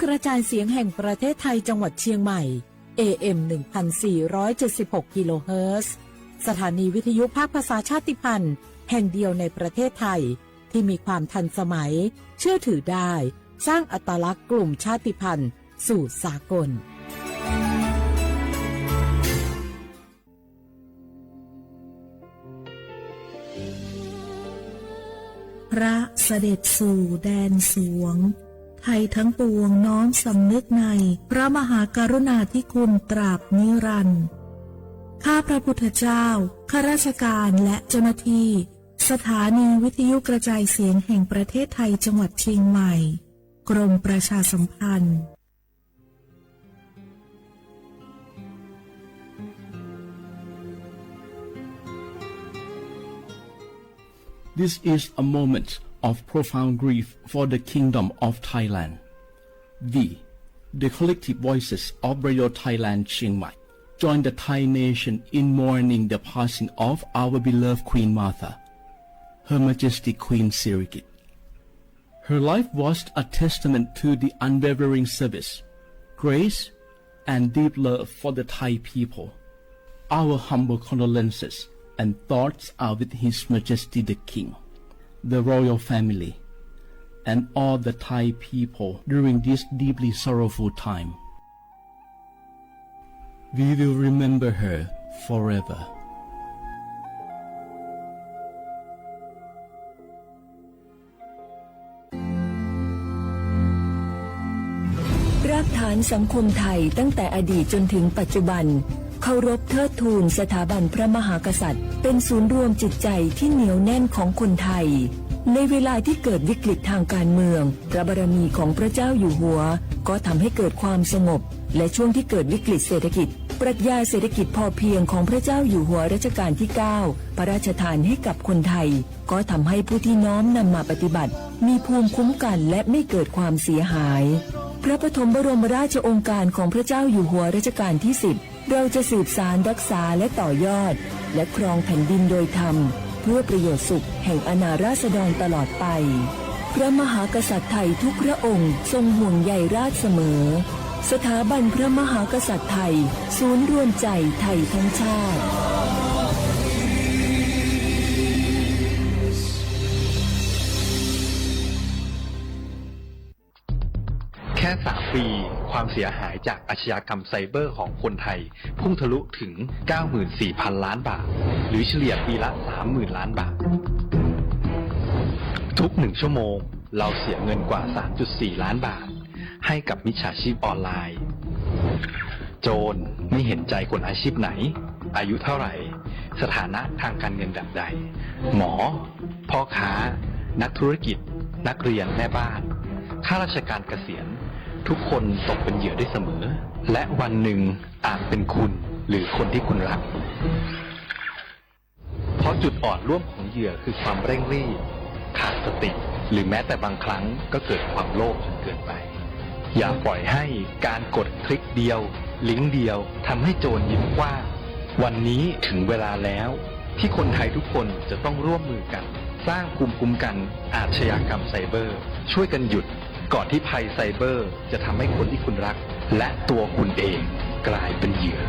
กระจายเสียงแห่งประเทศไทยจังหวัดเชียงใหม่ AM 1476 กิโลเฮิรตซ์สถานีวิทยุภาคภาษาชาติพันธุ์แห่งเดียวในประเทศไทยที่มีความทันสมัยเชื่อถือได้สร้างอัตลักษณ์กลุ่มชาติพันธุ์สู่สากลพระเสด็จสู่แดนสวงไทยทั้งปวงน้อมสำนึกในพระมหากรุณาธิคุณตราบนิรันดร์ข้าพระพุทธเจ้าข้าราชการและเจ้าหน้าที่สถานีวิทยุกระจายเสียงแห่งประเทศไทยจังหวัดเชียงใหม่กรมประชาสัมพันธ์ This is a moment of profound grief for the Kingdom of Thailand. We, the collective voices of Radio Thailand Chiang Mai, join the Thai nation in mourning the passing of our beloved Queen Martha, Her Majesty Queen Sirikit. Her life was a testament to the unwavering service, grace, and deep love for the Thai people. Our humble condolences and thoughts are with His Majesty the King, the royal family, and all the Thai people during this deeply sorrowful time. We will remember her forever. รากฐานสังคมไทยตั้งแต่อดีตจนถึงปัจจุบันเคารพเทิดทูนสถาบันพระมหากษัตริย์เป็นศูนย์รวมจิตใจที่เหนียวแน่นของคนไทยในเวลาที่เกิดวิกฤตทางการเมืองพระบารมีของพระเจ้าอยู่หัวก็ทำให้เกิดความสงบและช่วงที่เกิดวิกฤตเศรษฐกิจปรัชญาเศรษฐกิจพอเพียงของพระเจ้าอยู่หัวรัชกาลที่ 9 พระราชทานให้กับคนไทยก็ทำให้ผู้ที่น้อมนำมาปฏิบัติมีภูมิคุ้มกันและไม่เกิดความเสียหายพระปฐมบรมราชโองการของพระเจ้าอยู่หัวรัชกาลที่ 10เราจะสืบสานรักษาและต่อยอดและครองแผ่นดินโดยธรรมเพื่อประโยชน์สุขแห่งอาณาราษฎรตลอดไปพระมหากษัตริย์ไทยทุกพระองค์ทรงห่วงใยราชเสมอสถาบันพระมหากษัตริย์ไทยศูนย์รวมใจไทยทั้งชาติแค่3 ปีความเสียหายจากอาชญากรรมไซเบอร์ของคนไทยพุ่งทะลุถึง 94,000 ล้านบาทหรือเฉลี่ยปีละ 30,000 ล้านบาททุก1 ชั่วโมงเราเสียเงินกว่า 3.4 ล้านบาทให้กับมิจฉาชีพออนไลน์โจรไม่เห็นใจคนอาชีพไหนอายุเท่าไหร่สถานะทางการเงินแบบใดหมอพ่อค้านักธุรกิจนักเรียนแม่บ้านข้าราชการเกษียณทุกคนตกเป็นเหยื่อได้เสมอและวันหนึ่งอาจเป็นคุณหรือคนที่คุณรักเพราะจุดอ่อนร่วมของเหยื่อคือความเร่งรีบขาดสติหรือแม้แต่บางครั้งก็เกิดความโลภจนเกินไปอย่าปล่อยให้การกดคลิกเดียวลิงก์เดียวทำให้โจรยิ้มกว้างวันนี้ถึงเวลาแล้วที่คนไทยทุกคนจะต้องร่วมมือกันสร้างภูมิคุ้มกันอาชญากรรมไซเบอร์ช่วยกันหยุดก่อนที่ภัยไซเบอร์จะทำให้คนที่คุณรักและตัวคุณเองกลายเป็นเหยื่อ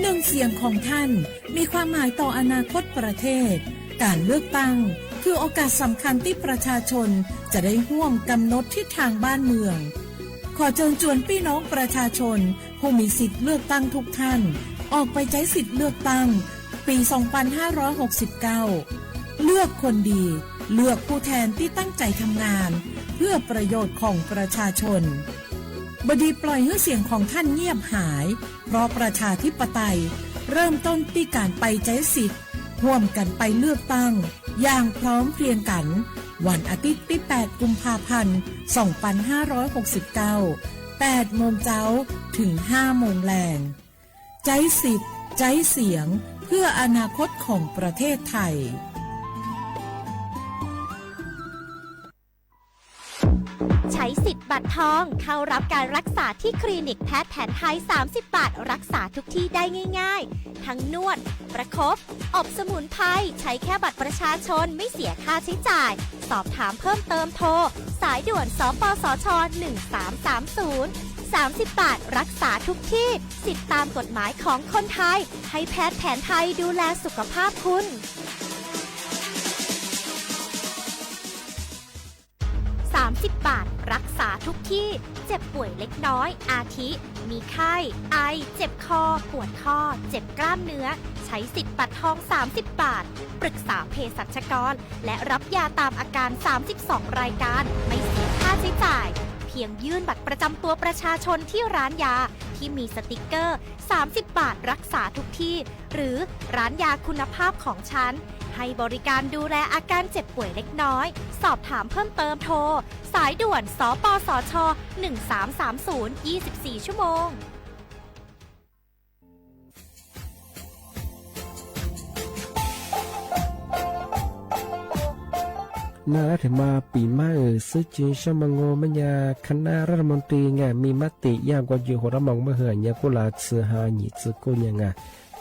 หนึ่งเสียงของท่านมีความหมายต่ออนาคตประเทศการเลือกตั้งคือโอกาสสำคัญที่ประชาชนจะได้ร่วมกำหนดทิศทางบ้านเมืองขอเชิญชวนพี่น้องประชาชนผู้มีสิทธิ์เลือกตั้งทุกท่านออกไปใช้สิทธิ์เลือกตั้งปี 2569 เลือกคนดีเลือกผู้แทนที่ตั้งใจทำงานเพื่อประโยชน์ของประชาชนบดีปล่อยให้เสียงของท่านเงียบหายเพราะประชาธิปไตยเริ่มต้นที่การไปใช้สิทธิ์ร่วมกันไปเลือกตั้งอย่างพร้อมเพรียงกันวันอาทิตย์ที่ 8 กุมภาพันธ์ 2569 8 โมงเช้าถึง 5 โมงแลงใช้สิทธิ์ใช้เสียงเพื่ออนาคตของประเทศไทยใช้สิทธิ์บัตรทองเข้ารับการรักษาที่คลินิกแพทย์แผนไทย30 บาทรักษาทุกที่ได้ง่ายๆทั้งนวด ประคบ อบสมุนไพรใช้แค่บัตรประชาชนไม่เสียค่าใช้จ่าย สอบถามเพิ่มเติมโทร สายด่วนสปสช 1330 30 บาทรักษาทุกที่ สิทธิตามกฎหมายของคนไทย ให้แพทย์แผนไทยดูแลสุขภาพคุณ 30 บาทรักษาทุกที่ เจ็บป่วยเล็กน้อย อาทิ มีไข้ ไอ เจ็บคอ ปวดข้อ เจ็บกล้ามเนื้อ ใช้สิทธิ์บัตรทอง 30 บาท ปรึกษาเภสัชกร และรับยาตามอาการ 32 รายการ ไม่เสียค่าใช้จ่าย เพียงยื่นบัตรประจำตัวประชาชนที่ร้านยา ที่มีสติกเกอร์ 30 บาทรักษาทุกที่ หรือร้านยาคุณภาพของฉัน ให้บริการดูแลอาการเจ็บป่วยเล็กน้อย สอบถามเพิ่มเติมโทร สายด่วนสปสช 1330 24 ชั่วโมงน่ารักถึงมาปีใหม่ซื้อจีนชมังโงมันยาคณะรัฐมนตรีไงมีมติยากกว่าอยู่หัวระมองเมื่อเหือนยากุลาซื้อหาหนีซื้อกุยังไง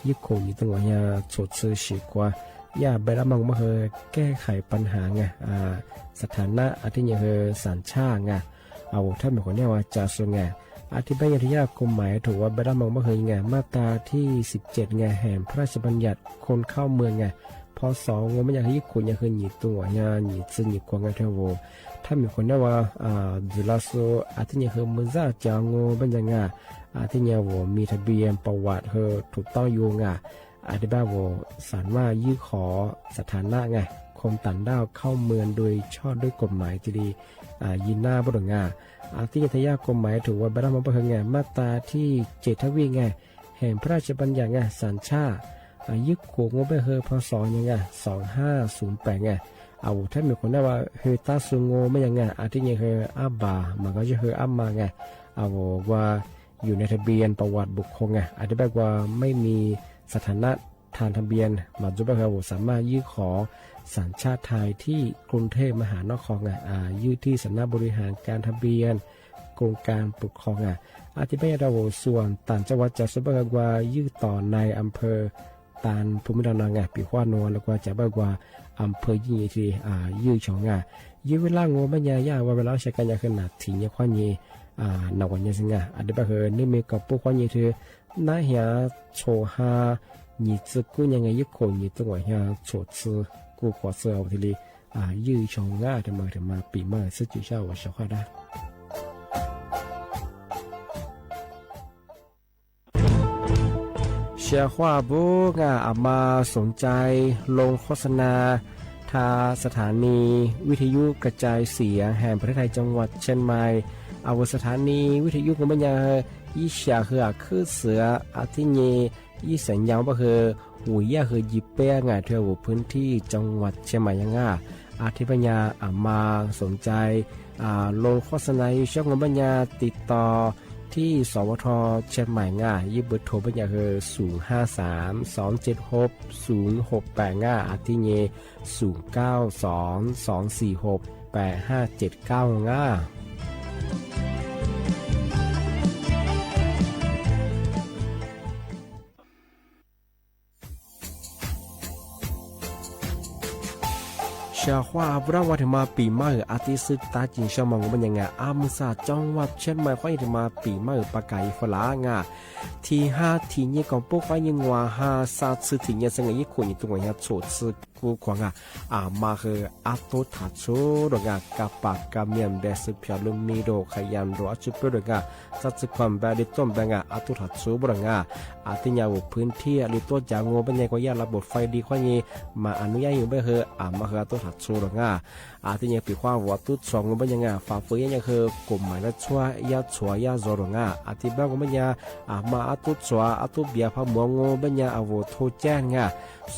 ยิ่งคงอยู่ตั้งวันยาโฉดซื้อฉีกว่ายาใบระมองเมื่อเหือแก้ไขปัญหาไงสถานะอาทิตย์ยังเหือสัญชาติไงเอาถ้ามีคนเนี่ยว่าจะส่งไงอธิบายที่ยากกฎหมายถูกว่าใบระมองเมื่อเหือไงมาตราที่17ไงแห่งพระราชบัญญัติคนเข้าเมืองไงพอสองมันอยากให้คนอยากให้หนีตัวอยากหนีซึ่งหนีกวางกันเท่าโวถ้ามีคนเนี่ยว่าจุฬาโซอาทิตย์เนี่ยคือมันจะจางโง่เป็นยังไงอาทิตย์เนี่ยว่ามีทะเบียนประวัติเธอถูกต้องอยู่ไงอาทิตย์บ้าว่าสารว่ายื่นขอสถานะไงคนต่างด้าวเข้าเมืองโดยชอบด้วยกฎหมายที่ดียินหน้าบ่ดงาอาทิตย์ทยากฎหมายถือว่าบรรดามันเป็นไงมาตราที่7ทวีไงแห่งพระราชบัญญัติไงสัญชาติยึดโขงงไปเฮอพศยังไง2508ไงเอาถ้ามีคนได้ว่าเฮตาซุงโงไม่ยังไงอาทิตย์ยังเฮอาบามันก็จะเฮอามาไงเอาว่าอยู่ในทะเบียนประวัติบุคคลไงอธิบายว่าไม่มีสถานะทางทะเบียนมาจุบะเฮาสามารถยื่นขอสัญชาติไทยที่กรุงเทพมหานครไงยื่นที่สำนักบริหารการทะเบียนกรมการปกครองไงอธิบายเราส่วนต่างจังหวัดจะสุบะว่ายื่นต่อในอำเภอตานภูมิลำเนาไงปีขวานวแล้วก็จะบอกว่าอำเภอยิ่งที่ยื้อชงไงยื้อเวลาโง่ไม่ยากว่าเวลาใช้กันยาขนาดถี่เนี่ยขวานยี่หนักกว่านี้สิไงอันนี้บอกนี่มีกับพวกขวานยี่ที่น่าเหี้ยโชฮาหนีซึกูยังไงยึดโขหนีตัวเหี้ยโฉดซึกูขวาเสือทีนี้ยื้อชงง่ายถึงมาปีใหม่ซึ่งจุดเช้าว่าเช้าข้าได้เชียร์ว่าบุกอามาสนใจลงโฆษณาทาสถานีวิทยุกระจายเสียงแห่งประเทศไทยจังหวัดเชียงใหม่เอาสถานีวิทยุของมันยังยี่เสียคือคือเสืออาทิเยยี่สัญญาว่าคือหุยยาคือยิบเป้งเที่ยวพื้นที่จังหวัดเชียงใหม่ยังอาทิปัญญาอามาสนใจลงโฆษณาช่องของปัญญาติดต่อที่สวทเชียงใหม่ยิบเบอร์โทรปัญญาคือ053-276-0685อาทิเย0922468579ชาวว่าพระวัฒมาปีใหม่อาทิตย์สุดตาจิงชาวมังมันยังไงอามุสาจังหวัดเชียงใหม่ข้อยถึงมาปีใหม่ปากไก่ฝรั่งที่5ที่นี้ของพวกข้อยยังว่า5 3ที่นี้สังเกตคนอยู่ตรงนี้โฉดซึกูขวางมาคืออาตุทัชโชดงกับปากกับเมียนเบสพิอาลุมิโดขยันรัวจุดเปิดงสัตว์ความแบบดิต้มแบบอาตุทัชโชบงอาทิยาวพื้นที่หรือตัวจางโง่เป็นยังก็ยาระบบไฟดีข้อนี้มาอนุญาตอยู่ไม่คือมาคืออาตุทัชโชดงอาทิยาปีความว่าตุสองเป็นยังฝ่าฝืนยังคือกลุ่มหมายละชัวยาชัวยาโจดงอาทิบ้างก็เป็นยังมาอาตุชัวอาตุเบียพะมัวโง่เป็นยังอโวโทแจ้ง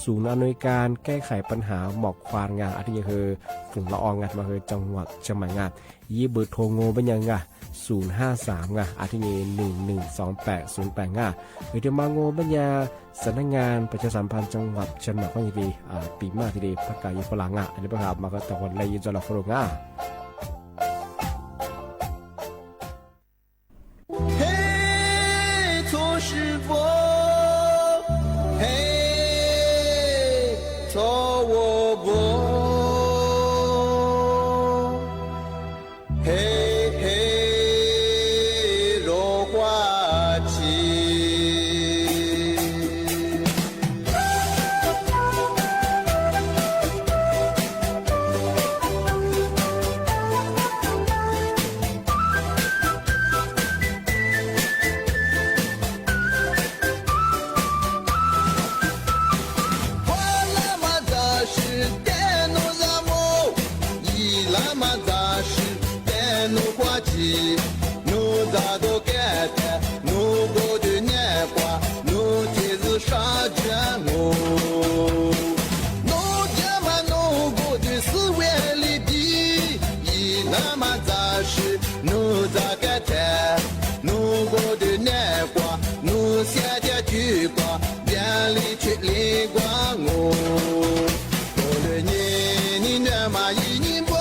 ศูนย์อำนวยการแก้ไขปัญหาหมอกควันอาทิคือฝุ่นละอองมาคือจังหวัดเชียงใหม่ยี่เบอร์โทรโง่เป็นยัง053อาทิ112808หรือมาโง่เป็นยังสำนักงานประชาสัมพันธ์จังหวัดเชียงใหม่ก็ยังดีปีมากทีเดียวประกาศฝรั่งอันนี้ประกาศมาก็ตะวันเลยจะหลับฝรั่ง嘿，托是佛，嘿。起，奴咋都感叹，奴过的年华，奴天是啥卷我？奴家嘛奴过的是万里地，一那么扎实，奴咋感叹？奴过的年华，奴想家聚光，眼里却灵光我。过了年，你那么一年不，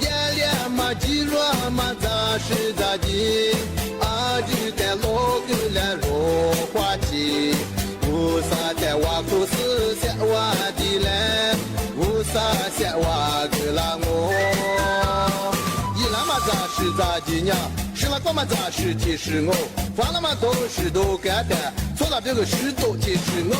眼亮嘛肌肉嘛扎实扎地，啊就在老狗来落花季，无啥在挖苦思想挖地来，无啥想挖个啦我，一那么扎实扎地呢？吃了光嘛扎实提示我，放了嘛都是都干的，错了这个事都提示我。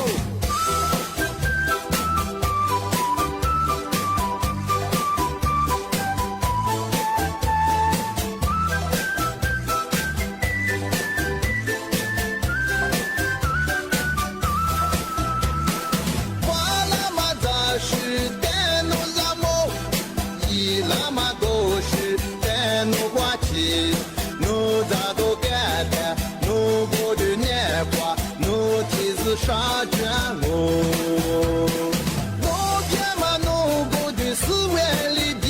啥卷我？我看嘛，我过的是万里地，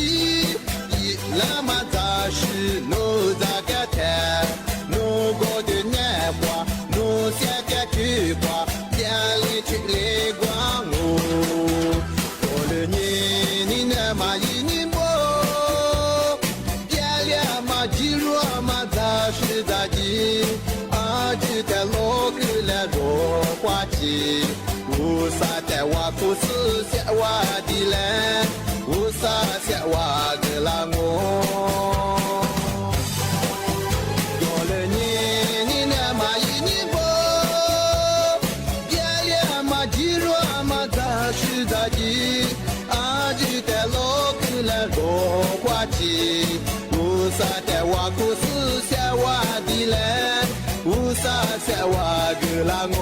一那么扎实，我咋感叹？我过的年华，我想感菊花，眼里却泪光我。过了年，你那么一年不，眼亮嘛肌肉嘛扎实扎地，啊就在老狗来落花季，无啥在挖苦思想挖地来，无啥想挖个啦我。过了年，你那么一年不，眼亮嘛肌肉嘛扎实扎地，啊就在老狗来落花季，无啥在挖苦思想挖地来，无啥想挖个啦我。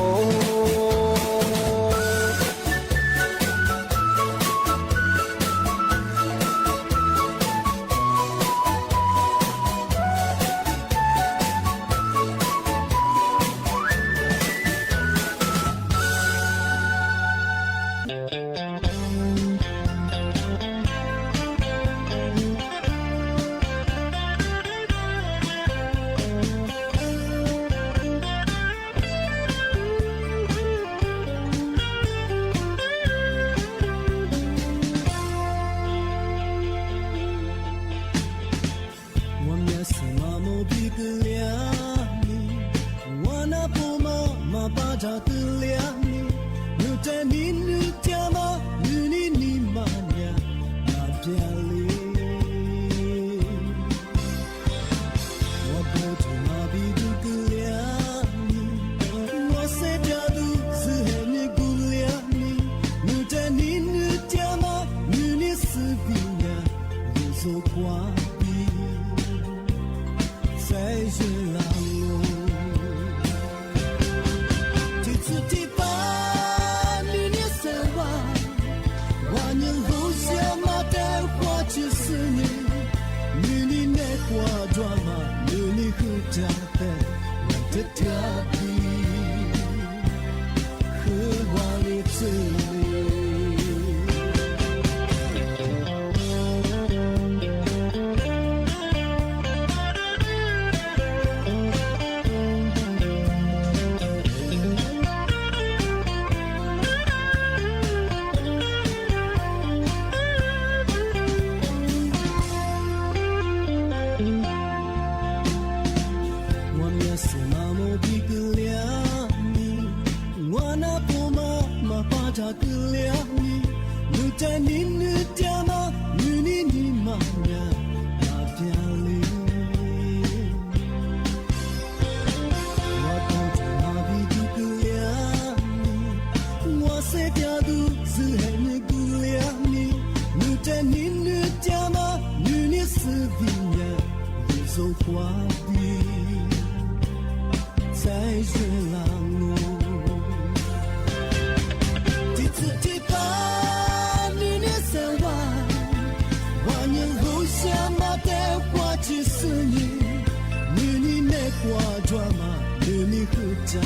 家的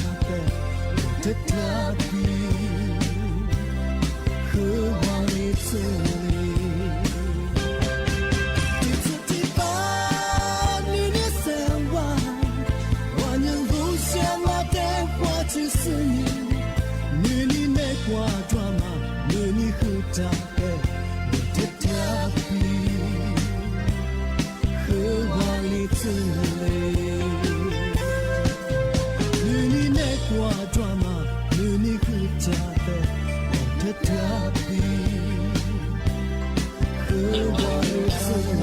的特别，渴望你这里。第次提拔你的三万，万人无限我的话就是你，你那挂抓嘛，你和家的的特别，渴望你这里。我抓嘛，你和家的的特别，和我的生活。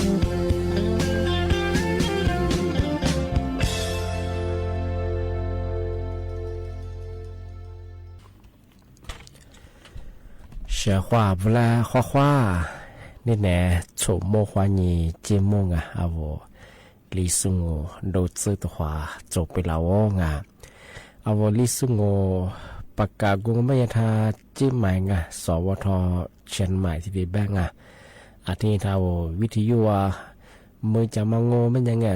学画不来画画，你呢？触摸花你节目啊，啊我李松我投资的话做不了我啊。อาวลิสุงโอปากกากุงไม่ยาทาจิ้มหมายงะสวทเชียนใหม่ที่ดีแบงอ่ะอาทิตย์ทาววิทยุว่ามือจะมาโงไม่ยังไง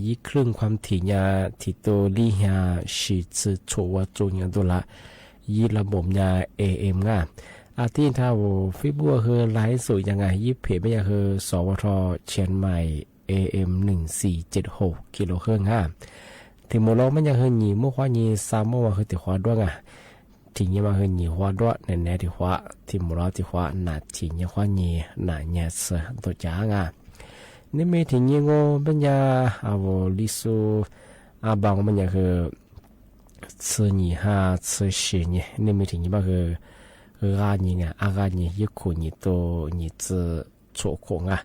ยี่ครึ่งความถี่ยาที่ตัวลียาชีสือโชวจูอย่างตัวละยี่ระบบยา AM ง่ะอาทิตย์ทาวฟิบัวคือไลฟ์สุดยังไงยี่เพจไม่ยังคือสวทเชียนใหม่ AM 1476กิโลเฮิรตซ์ง่ะthì một lô mấy nhà hơn nhiều mua hoa nhiều sao mua hơn thì hoa đua à thì nhưng mà hơn nhiều hoa đua nên nè thì hoa thì một lô thì hoa nà chỉ như hoa nhiều nà nhà sờ tổ trả à nếu mấy thì nhiều ngô bên nhà vô lý số bằng bên nhàคือ吃你哈吃屎你那么听你把个你啊你一苦你都你自错空啊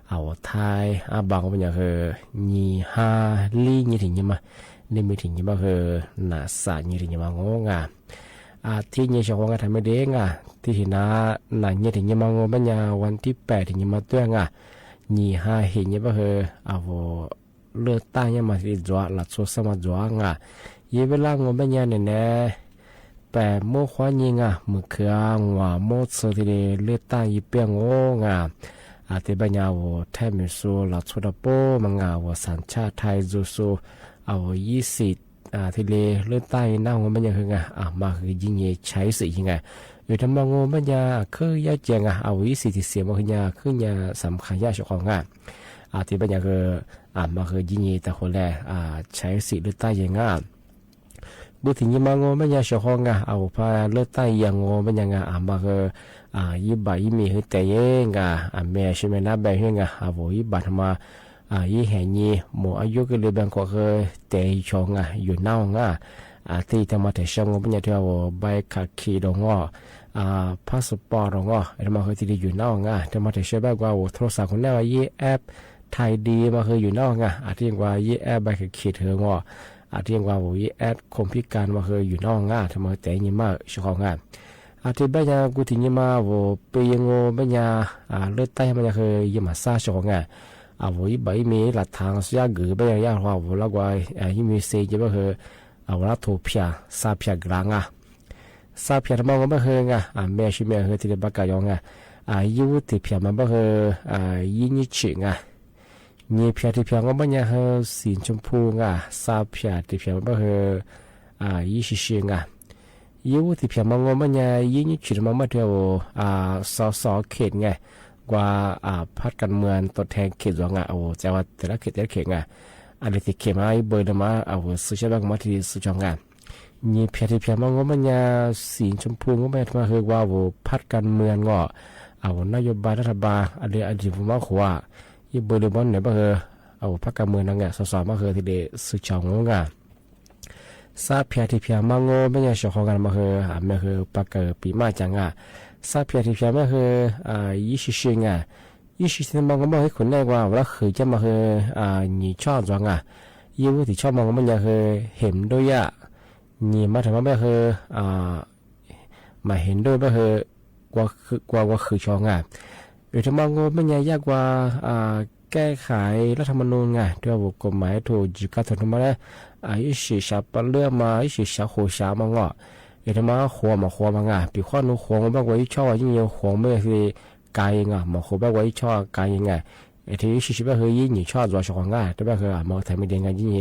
我太bằng bên nhàคือ你哈哩你听你嘛นี่ไม่ถึงยี่บ้าคือหน้าสายยี่ถึงยี่บ้างงอ่ะที่ยี่ชาวงานทำไม่ได้งที่ที่น้าหน้ายี่ถึงยี่บ้างงบัญญัติวันที่8ถึงยี่บ้าตัวงยี่ห้าเห็นยี่บ้าคือเลือดตายยี่มาที่จัวหลัดโซสมาจัวยี่เวลางบัญญัติเนี่ยแต่โม่ขวายี่มือเขือหัวโม่เสือที่เลือดตายยี่เปียงที่บัญญัติแทบไม่สู้หลัดโซดาโปมังสัญชาติไทยจูสู20ที่เลือดใต้หน้าหัวมันยังคือมาคือยิงเย่ใช้สิยังไงอยู่ทำมังงมันยังคือยาเจียง20ที่เสียมันคือยาสำคัญยาเฉพาะที่มันยังคือมาคือยิงเย่แต่คนแรกใช้สิเลือดใต้ยังบุตรยิงมังงมันยังเฉพาะพาเลือดใต้ยังงมันยังมาคือยิบยิมีคือแต่ยังแม่ใช่ไหมนะแบบยังยิบทำมายี่แห่งนี้หมู่อายุก็เลยแบ่งก็คือแต่ชงอยู่น่องที่ทำมาแต่ช่างก็เป็นอย่างที่ว่าใบขับขี่ดงพาสปอร์ตดงทำมาคือที่อยู่น่องทำมาแต่ช่างแบบว่าโทรศัพท์คนนี้ว่ายี่แอปไทยดีมาคืออยู่น่องที่ยังว่ายี่แอปใบขับขี่เธอที่ยังว่ายี่แอปคอมพิวการมาคืออยู่น่องทำมาแต่ยี่มากช่างที่บ้านกูที่ยี่มาไปยังบ้านเลือดใต้มันคือยี่มาซาช่างvới bảy mươi là thằng sẽ gửi bây giờ hoa vô là quay như xe chỉ bao giờ là thu pia sa pia grang sa pia mà bao giờ mẹ chỉ mẹ hơi thì bắt cái yong yêu thì pia mà bao giờ như chuyện như pia thì pia bao giờ hơi xin chấm phu sa pia thì pia bao giờ như xí yêu thì pia mà bao giờ như chuyện mà theo so kẹtว่าพัดกันเมืองตัวแทนเขตหลวงแต่ว่าแต่ละเขตอันนี้ที่เขตมาเบอร์มาสุชาติมาที่สุจงนี่เพียที่เพียมันก็มันยาสีชมพูก็ไม่มาคือว่าพัดกันเมืองนโยบายรัฐบาลอันนี้ผมว่าขวายี่เบอร์บอลเนี่ยมาคือพัดกันเมืองนั่งสอมาคือที่เดสุจงซาเพียที่เพียมันก็ไม่ยาชอบกันมาคือไม่คือปักเกอร์ปีมาจังซาเพียที่เพียมันคือ20มันก็ไม่ให้คนแรกว่าว่าคือจะมาคือนี่ชอบจังยี่ที่ชอบมันก็มันคือเห็นด้วยนี่มาถึงมันคือมาเห็นด้วยมันคือกว่าคือชอบหรือถ้ามันก็มันยากกว่าแก้ไขรัฐธรรมนูญด้วยกฎหมายถูกจุดการถกมาแล้ว20เรื่องมา20หัวชามันก็ถ้ามาหัวมันปีข้อนู้หัวมันแบบว่าชอบยิ่งหัวไม่คือกายมาหัวแบบว่าชอบกายที่20แบบคือยิ่งชอบตัวชอบแต่แบบคือมาทำไม่ได้ยิ่ง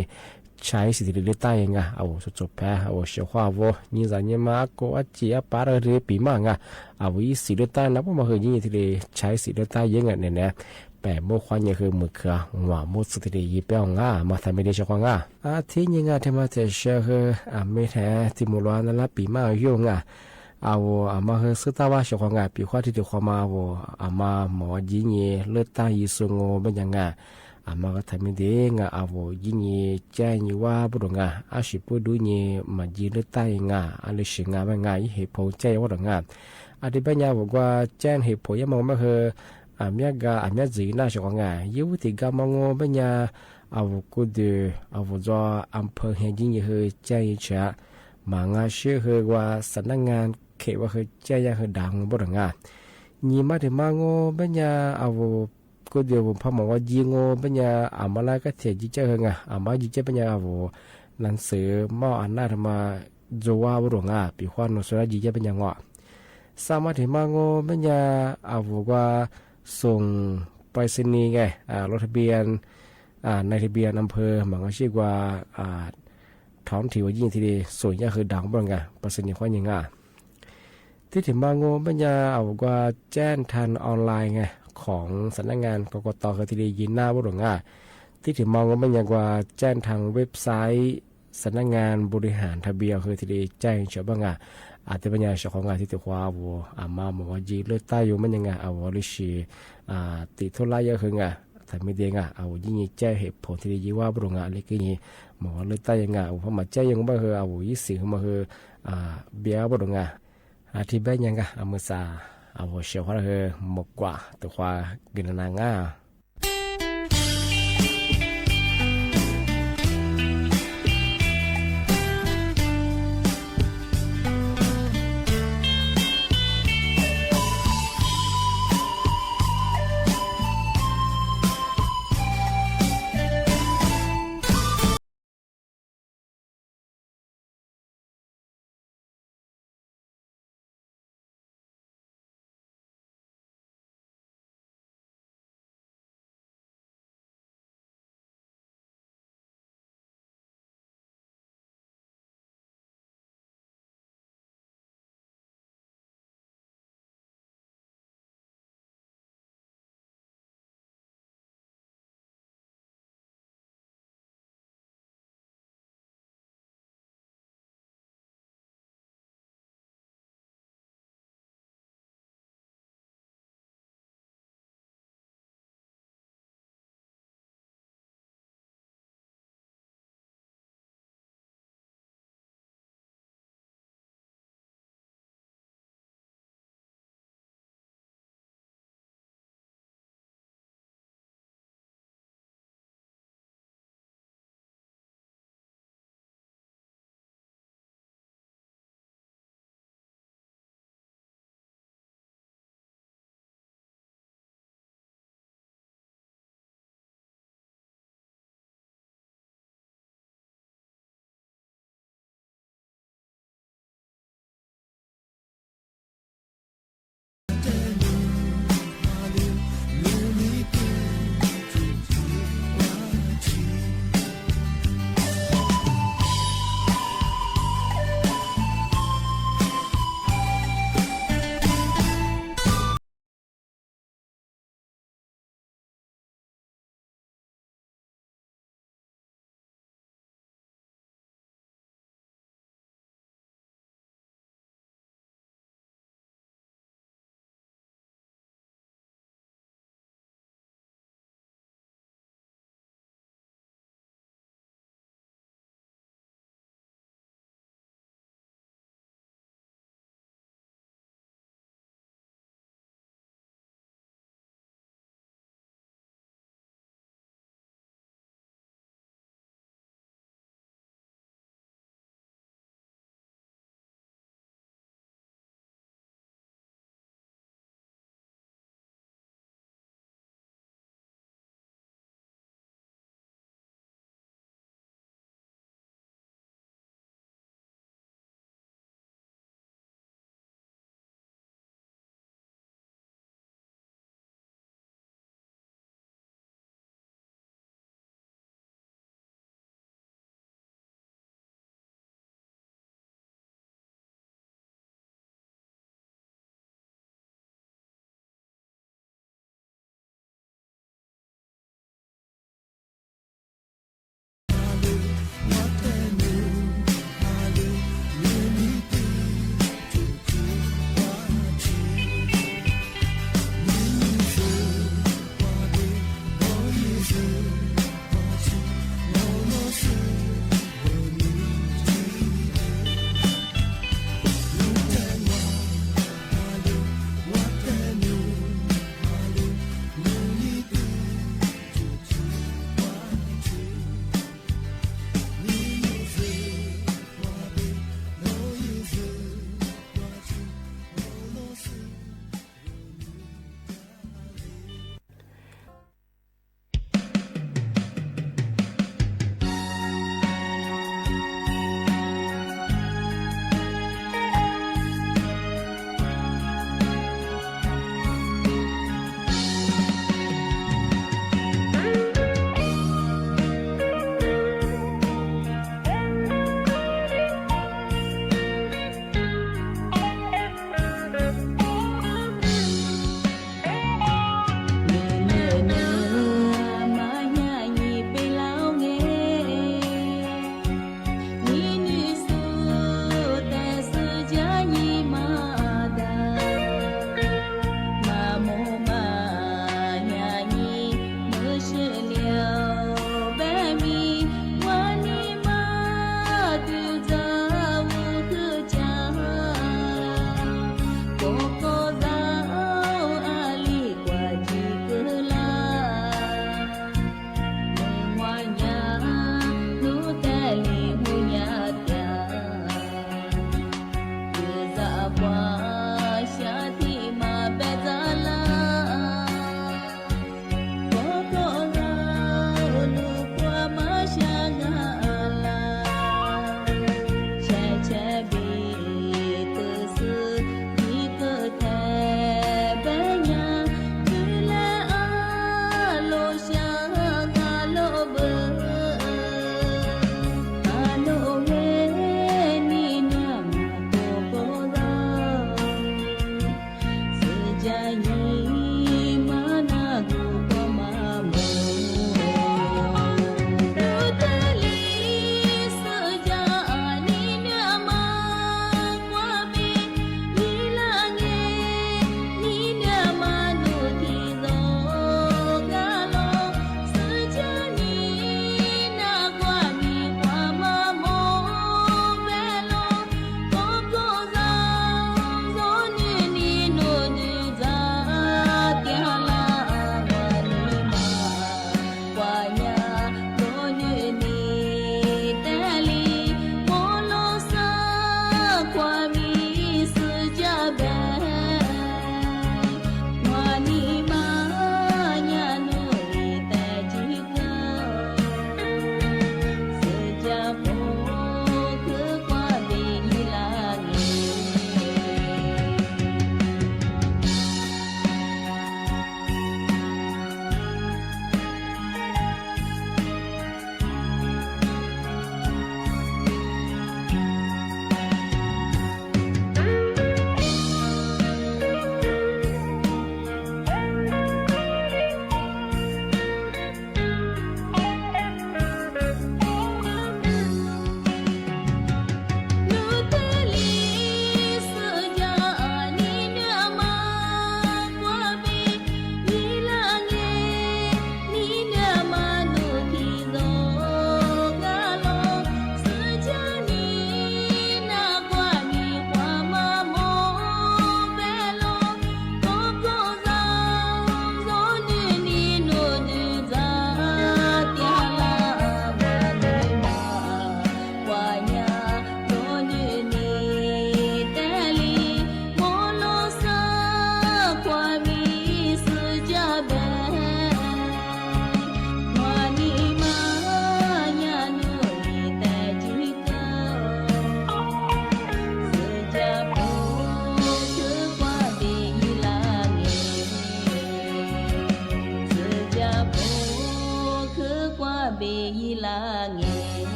ใช้สิทธิเลือกตั้งยังไงเอาสุดๆแพ้เอาเสียขวาวนี่จะเนี่ยมาก็อาเจียปาร์เรปีมางะเอาวิสิเลือกตั้งนับว่ามาเฮยี่ที่เลยใช้สิทธิเลือกตั้งยังไงเนี่ยแต่โมควันยังคือมือเขือหัวมุดสุดที่ยี่เป้างามาทำไม่ได้เชียวงาที่ยังไงที่มาจะเชื่อคือไม่แท้ที่มูลวันนั้นปีมาอยู่งาเอามาคือสุดท้ายว่าเชียวงาปีข้อที่เดียวความมาว่ามาหมอยี่เนี่ยเลือกตั้งยี่สุงโงเป็นยังไงมาก็ทำไม่ได้งาเอายี่เนี่ยแจ้งยี่ว่าบุรุษงาอาชีพดูเนี่ยมายี่เลือกตั้งงาอะไรเสียงงาไม่งาเหตุผลแจ้งว่างาที่ปัญญาบอกว่าแจ้งเหตุผลยังมองไม่คือเมียกาเมียจีน่าชอบงายูที่กามองปัญญาเอากูดูเอาจออำเภอเฮจินยี่คือแจ้งยี่เช้ามางาเชื่อคือว่าสำนักงานเขตว่าคือแจ้งยังคือดังบุรุษงายี่มาถึงมางปัญญาเอาก็เดี๋ยวพอมองว่ายิงปัญญามาลาก็เถียจีเจ้าเหงามาจีเจ้าปัญญาหนังสือมออันน่าทำมาโจว่าบุรุษงาปีขวัญสุราจีเจ้าปัญญางอสามารถถึงมางปัญญาว่าส่งไปรษณีย์ไงรถทะเบียนในทะเบียนอำเภอหมายชื่อว่าท้องถิ่นว่ายิ่งที่ดีส่วนใหญ่คือดังบ้างไงไปรษณีย์ข้อยังไงที่ถึงมางปัญญาว่าแจ้งทันออนไลน์ไงของสำนักงานกกต.คือที่ได้ยินหน้าบุรุษงาที่ถึงมองว่ามันยังว่าแจ้งทางเว็บไซต์สำนักงานบริหารทะเบียนคือที่ได้แจ้งเฉพาะงาอาจจะเป็นอย่างเฉพาะงานที่ตัวว่ามาหมอจีเลือดใต้อยู่มันยังไงลิชีติดทุลายเยอะคืองาแต่ไม่เดียงยิ่งแจ้งเหตุผลที่ได้ยินว่าบุรุษงาเล็กนี้หมอเลือดใต้ยังไงเพราะมาแจ้งยังไม่คือยี่สิบมาคือเบียบุรุษงาที่เป็นยังไงมือซาเชื่อว่าคือหมกกว่าตัวกินนางง่า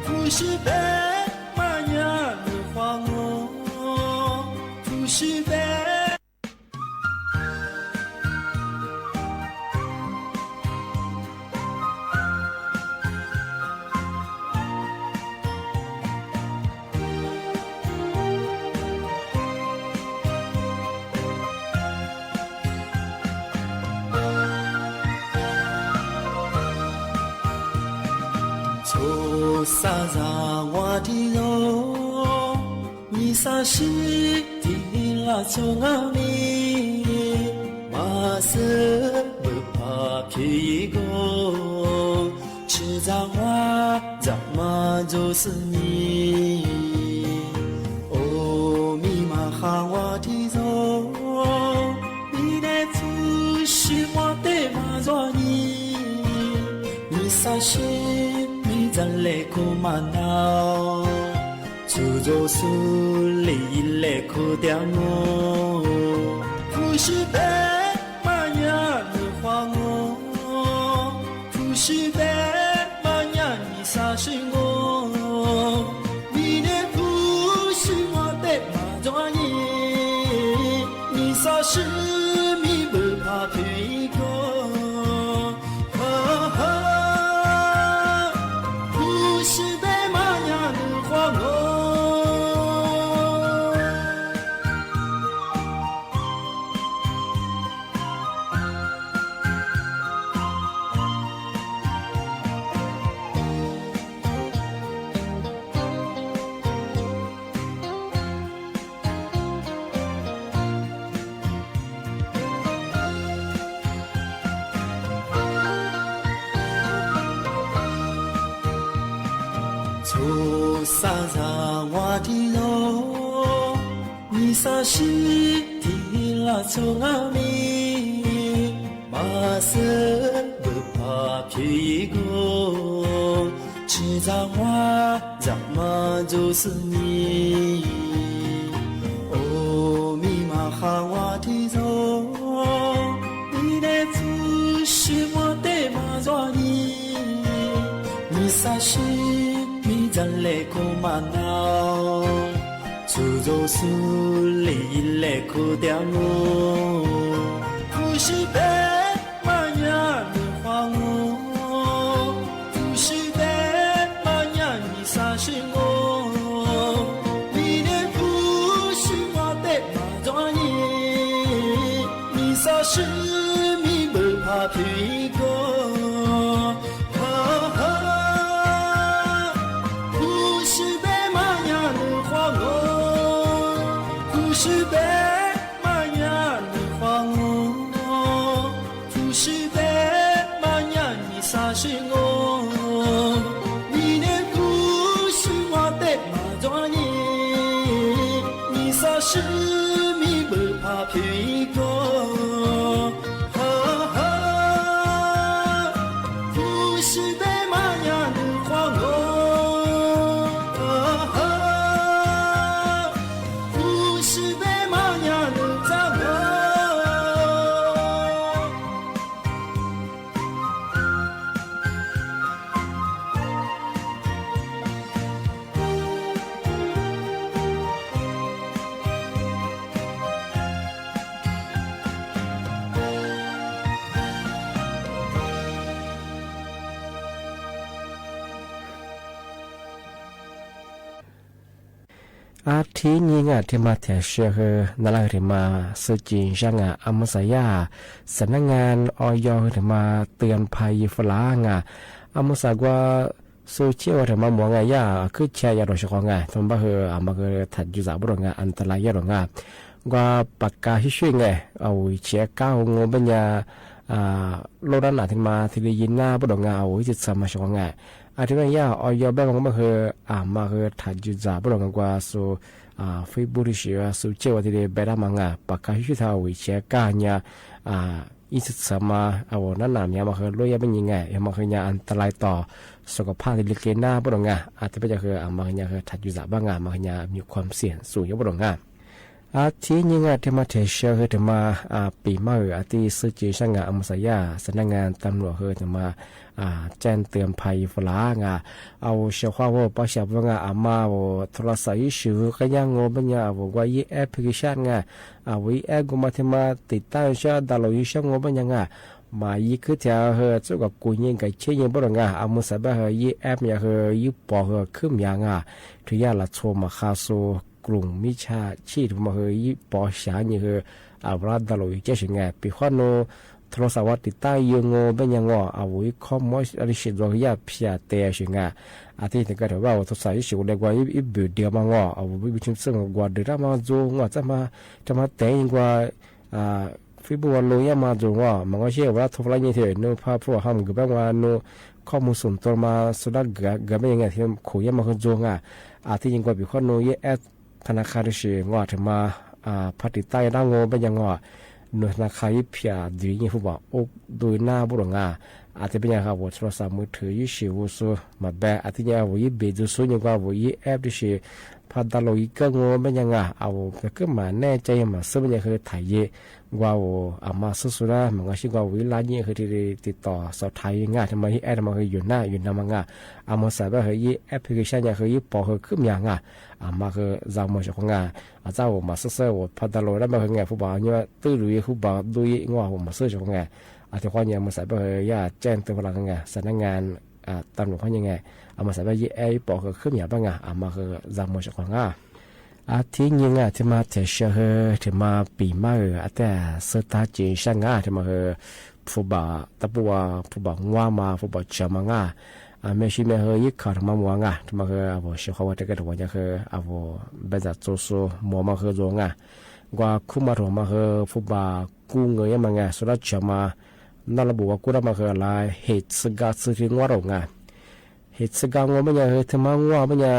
不是白马呀的花哦，不是白。萨萨瓦提罗，尼萨西提拉从阿米，马瑟不怕皮狗，吃杂花杂马就是你。哦，米玛哈瓦提罗，你的祖是我的马佐尼，尼萨西。咱来苦嘛闹，出走苏里来苦掉我，不是白马呀你花我，不是白马呀你杀死我，你的不是我的马抓你，你杀死你不怕皮狗。萨萨瓦提罗，尼萨西提拉从阿米，马瑟不怕皮狗，吃杂花杂马就是你。哦，米玛哈瓦提罗，你的祖是我的马抓你，尼萨西。咱来苦嘛闹，出走苏里来苦掉我，不是白马呀你花我，不是白马呀你杀死我，你的不是我的马抓你，你杀死你不怕皮狗。是白马呀你花我，不是白马呀你杀死我，你的不是我的马抓你，你杀死你不怕皮狗。不是白马呀你花我。อาทินี้งาที่มาแถเชื่อคือนั่นแหละที่มาสื่อจีนช่างอามุสยาสำนักงานออยที่มาเตือนภัยฝรั่งอามุสากว่าโซเชียลที่มาหมวงยาคือแชร์ยาโดยเฉพาะไงทำบ้าคืออามาคือถัดจุดบุรุษอันตรายยาหรอก ว่าปากกาช่วยไงเอาเชียก้าวงบัญญาโลด้านหนาถึงมาที่ได้ยินหน้าบดงาเอาจิตสมาชงไงอาทิตย์นี้ออยแบงก์มาเฮมาเฮถัดจุดจ่าบดงกว่าสู่เฟซบุ๊กที่ชื่อสู่เจ้าที่ได้เบด้ามังปากกาช่วยท่าวิเชียก้าเนี่ยอิสสมาเอานั่นนามเนี่ยมาเฮลุยเป็นยังไงมาเฮเนี่ยอันตรายต่อสุขภาพที่เล็กหน้าบดงาอาจจะเป็นจะคือมาเฮเนี่ยถัดจุดจ่าบ้างมาเฮเนี่ยมีความเสี่ยงสูงอยู่บดงาที่ยังไงที่มาเทเชอร์ที่มาปีมาที่สื่อจีช่างอมสยาสำนักงานตำรวจที่มาแจ้งเตือนภัยฝรั่งเอาเชื่อว่าว่าประชาชนมาโทรศัพท์ชื่อก็ยังงบเนี่ยว่าอีแอปพลิเคชันวีแอปก็มาที่มาติดตั้งเชื่อดาวน์โหลดเชื่องบเนี่ยมาอีคือที่จุกกุญแจกับเชื่อยังบ่ดอมุสบะอีแอปเนี่ยอีปอขึ้นยังทุกอย่างละโชมาคาโซกลุ่มมิชาชีพมาเฮยปอชานี่เฮอาราดาลอยเจชิงไงปีขโนโทรศัพท์ติดตั้งยังงเป็นยังเอาไว้คอมมอสอริชิดอยาพิจารเตชิงอาทิตย์นี้ก็ถือว่าโทรศัพท์ชิวเล็กกว่าอีบุเดียวมางเอาไว้บิชิมซึ่งกว่าเดือดมาจูงจะมาแต่งกว่าฟิบัวลอยมาจูงมันก็เชื่อว่าทุกรายนี่เถอะนู้ภาพพวกห้ามกับว่านู้ข้อมูลส่วนตัวมาสุดกับไม่ยังไงที่คุยมาคนจูงอาทิตย์นี้กว่าปีขโนเยแอธนาคารเชื่องถึงมาพัฒนาใต้ร่างงเป็นยังหน่วยธนาคารยิ่งเพียดียิ่งผู้บอกอกโดยหน้าบุรุษอาจจะเป็นยังครับว่าโทรศัพท์มือถือยิ่งเชื่อว่าสูมาแบอาจจะยังว่ายิ่งเบจุสูยังกว่าว่ายิ่งแอปที่เชื่อพัฒนาโลกิก็งเป็นยังเอาแต่ก็มาแน่ใจมาซึ่งเป็นยังคือถ่ายเยว่ามาสุดๆนะมันก็ชื่อว่าวิลายิ่งคือที่ติดต่อสอบถ่ายง่ายทำไมที่แอปมันคืออยู่หน้าอยู่หน้ามันมาใส่ไปคือยิ่งแอปพลิเคชันยังคือยิ่งปอคือขึ้นยังมาคือจำมาจากของเจ้ามาซื้อพัฒนาโลแล้วมาคือไงผู้บ่าวเนี่ยตื้อหรือผู้บ่าวดูยิ่งว่ามาซื้อจากของที่ความยังมาใส่ไปคือย่าแจ้งตัวพลังสำนักงานตำรวจเขายังไงมาใส่ไปยี่ไอปอคือขึ้นอย่างบ้างมาคือจำมาจากของที่ยังที่มาเทเชอร์ที่มาปีมาแต่สตาร์จีช่างที่มาผู้บ่าวตะบัวผู้บ่าวว่ามาผู้บ่าวเชื่อมาไม่ใช่ไม่ยิ่งขาดมามัวที่มาเอาเชื่อเขาว่าจะเกิดวันจะเอาเบจัดโซโซมัวมาจงว่าคุ้มมาถึงมาผู้บ่าวกู้เงินยังมาสุดท้ายเชื่อมานั่นระบุว่ากู้ได้มาอะไรเหตุสกัดสิ่งว่าเราเหตุสกัดว่าไม่ยังที่มาว่าไม่ยัง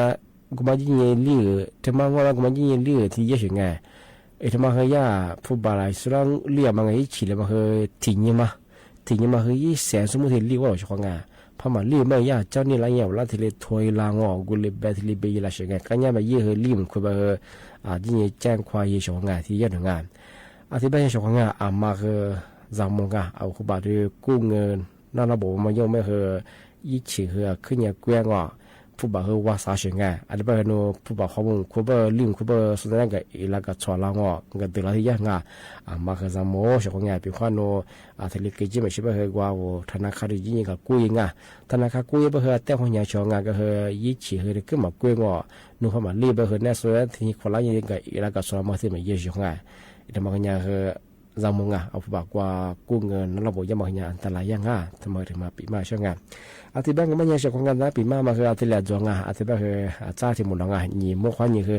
กูมาจีเนียลี่ที่มาว่ากูมาจีเนียลี่ที่เยอะยังที่มาย่าผู้บ่าวสุดท้ายเลี้ยมันยี่ฉีดมาทิ้งมายี่แสนสมมุติลี่ว่าเราชอบพอมาลี่ไม่ยากเจ้านี่ละเอียดแล้วที่เลยถอยลางกูเลยแบบที่เลยไปละเสียงกันยังไม่ยี่ลี่มันคือแบบที่นี่แจ้งความยี่ชอบที่เยอะหนึ่งที่บ้านชอบมาจำมงเอาคุณบาดูกู้เงินนั่นระบบมันยังไม่ยี่ฉีขึ้นอย่างเกวียงผู้บ่าวว่าสาเสียงอันนี้เป็นผู้บ่าวเขาบอกคุณบ่าวลิมคุณบ่าวสุดท้ายก็อีลักษณ์ชวนลางก็เดือดที่ยังมาจำโม่ชอบเป็นข้อโน้ที่เล็กจิ๋มใช่ไหมว่าธนาคารยิ่งกับกู้ยังธนาคารกู้ยังเป็นแต่คนยังชอบก็ยี่ฉีขึ้นมากู้นู่นเขามาลีบเป็นแน่ส่วนที่คนละยังก็อีลักษณ์ชวนมาที่มันยี่ชอบแต่มันยังจำมงเอาผู้บ่าวว่ากู้เงินนั่นระบบยังมันยังอันตรายยังทำไมถึงมาปีมาช่วงอาทิตย์แบงก์ไม่ยังชอบงานนะปีมาอาทิตย์ละจวงอาทิตย์แบงก์จ้าที่หมดแล้วนี่มั่วความนี่คือ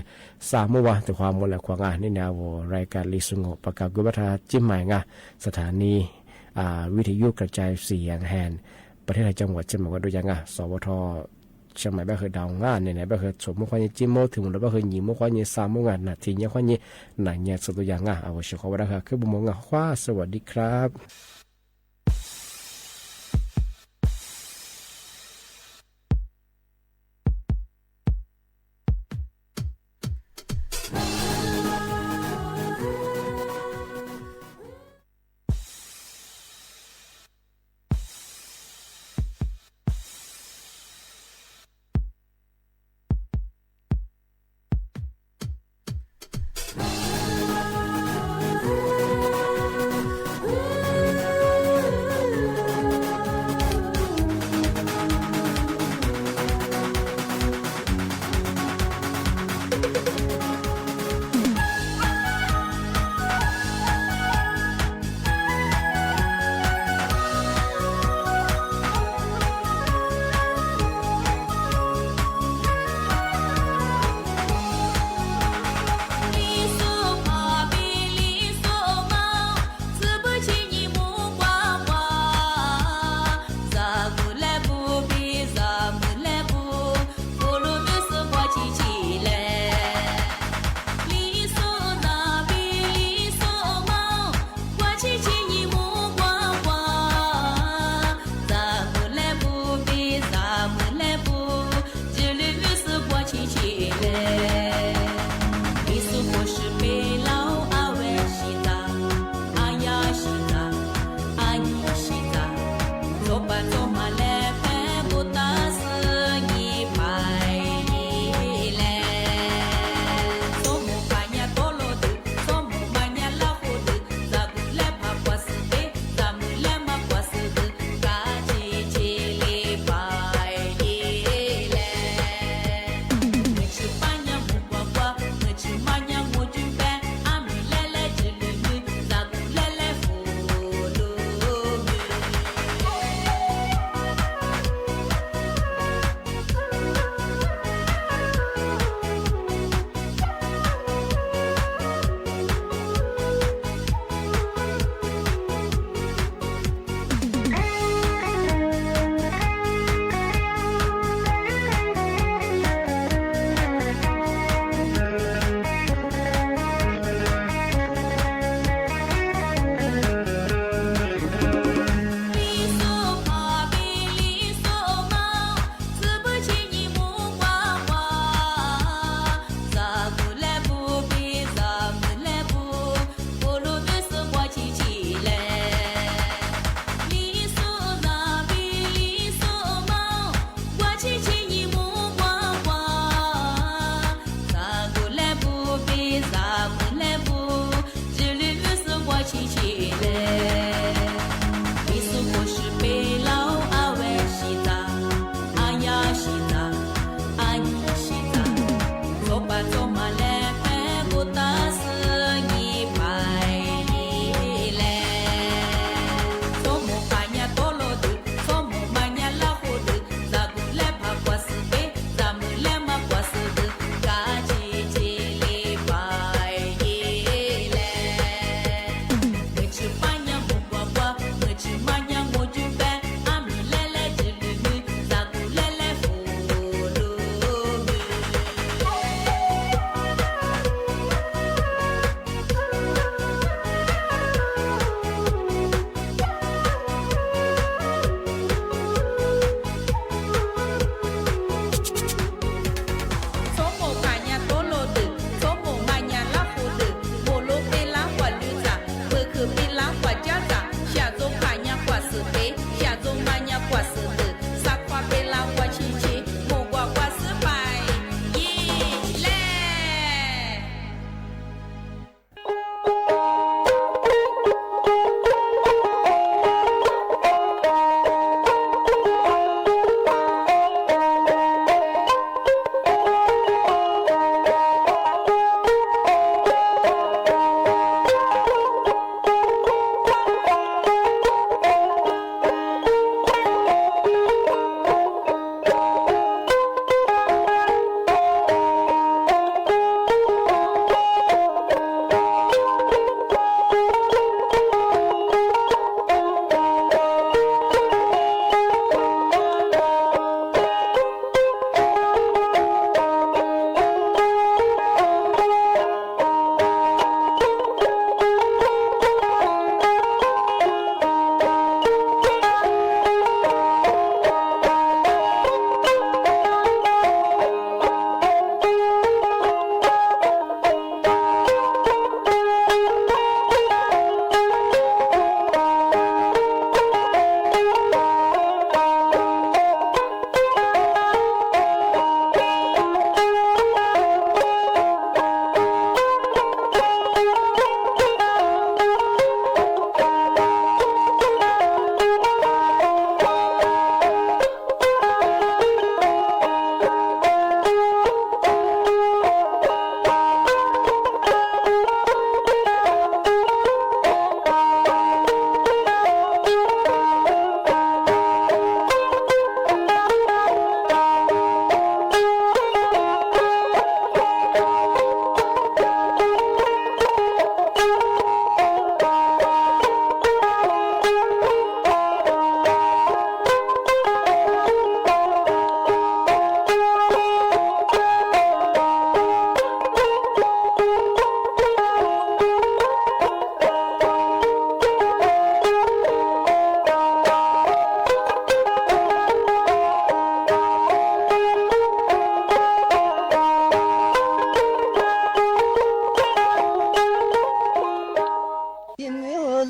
สามมั่วแต่ความหมดแล้วความนี่แนวรายการลิสุงประกาศกุบัตรจิ้มใหม่สถานีวิทยุกระจายเสียงแห่งประเทศไทยจังหวัดเชียงใหม่ก็ดูยังสวทเชียงใหม่แบงก์ดาวงานเนี่ยแบงก์สมมั่วความนี่จิ้มมั่วถึงหมดแล้วแบงก์นี่มั่วความนี่สามมั่วนะทีนี้ความนี่หนังเนี่ยสุดตัวอย่างเอาไว้ช่วยเขาไว้ได้คือบุ๋มคว้าสวัสดีครับ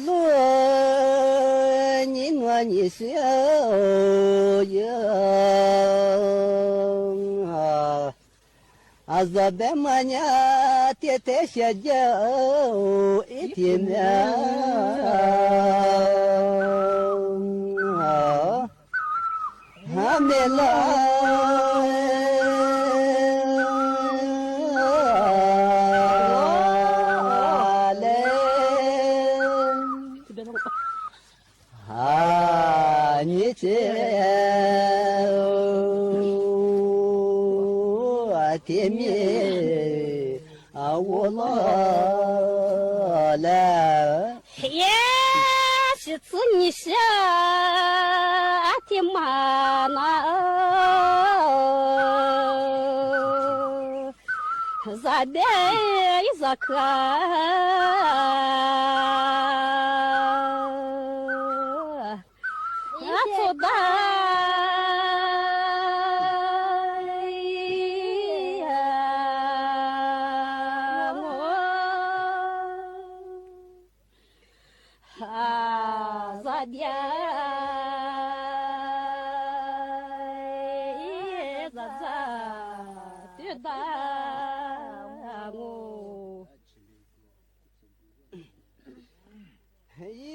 路你我你小呀这边嘛呀天天下脚一天还没你这天灭我了耶，是子你是天妈那，咋的咋可？做的。一